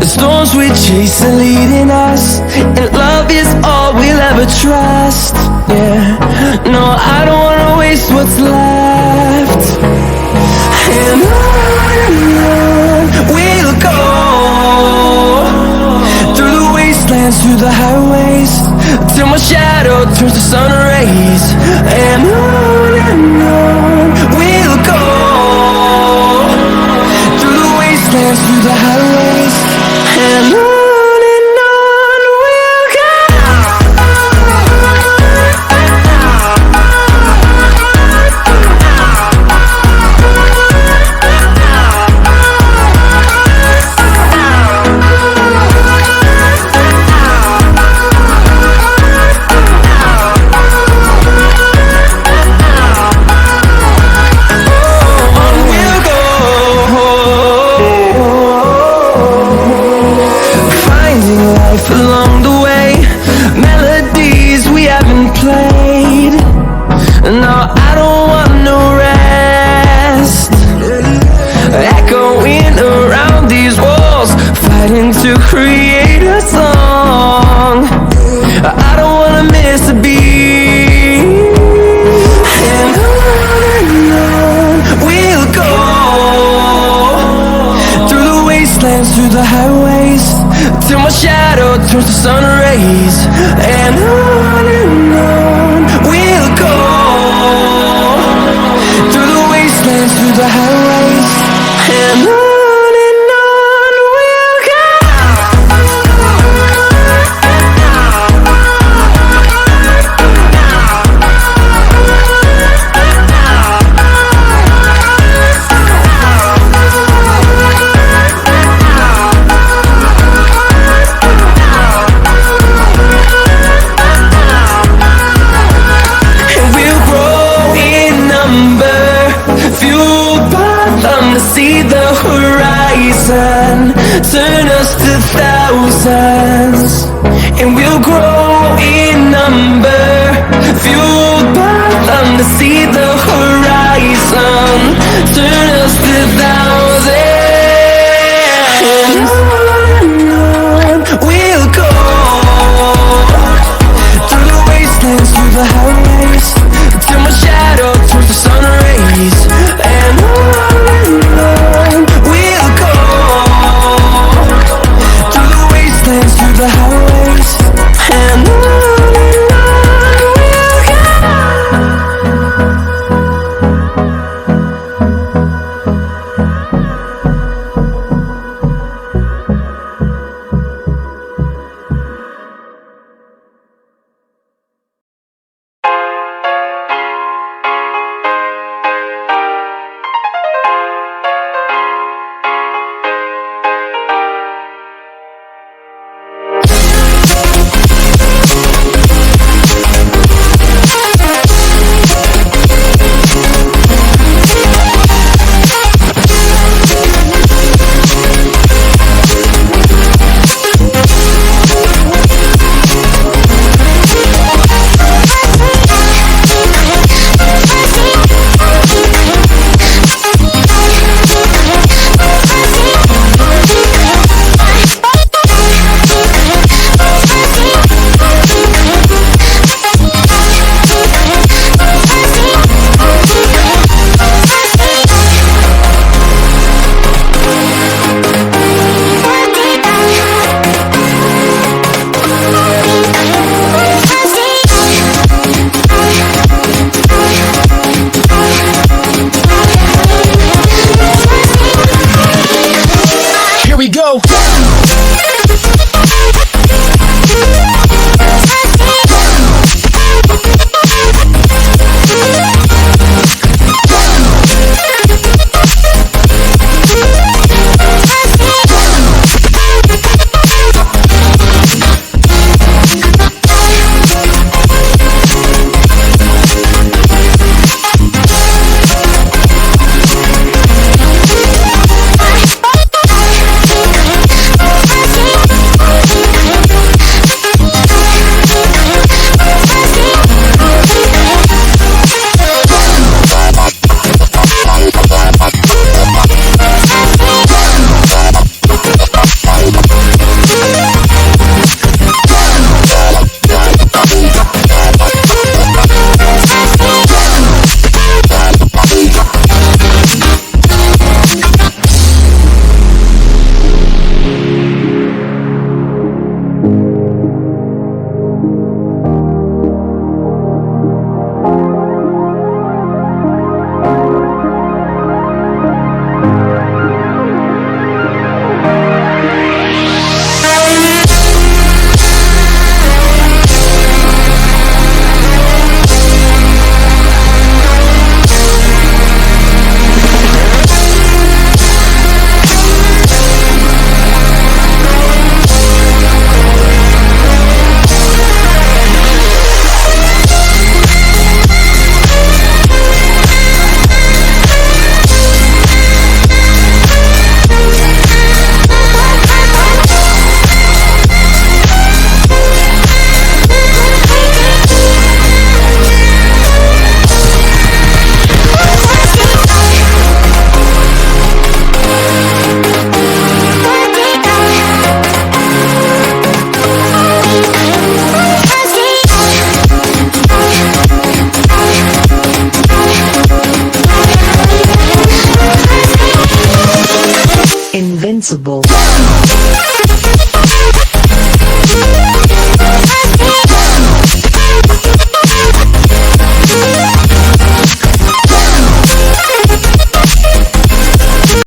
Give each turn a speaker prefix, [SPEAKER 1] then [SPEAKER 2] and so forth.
[SPEAKER 1] The storms we chase are leading us, and love is all we'll ever trust. Yeah, no, I don't wanna waste what's left. And on we'll go, through the wastelands, through the highways, till my shadow turns to sun rays. And on we'll go, through the wastelands, through the highways, and on we'll go. Along the way, melodies we haven't played. No, I don't want no rest. Echoing around these walls, fighting to create a song. I don't wanna miss a beat. And on we'll go, through the wastelands, through the highways, till my shadow turns to sun rays. And on we'll go, through the wastelands, through the highways, and on we'll go. See the horizon, turn us to thousands, and we'll grow in number, fueled by them to see the horizon, turn us to thousands. And on we'll go, through the wastelands, through the highways, till my shadow turns to sun rays. And on we'll go, through the wastelands, through the highways, and
[SPEAKER 2] responsible.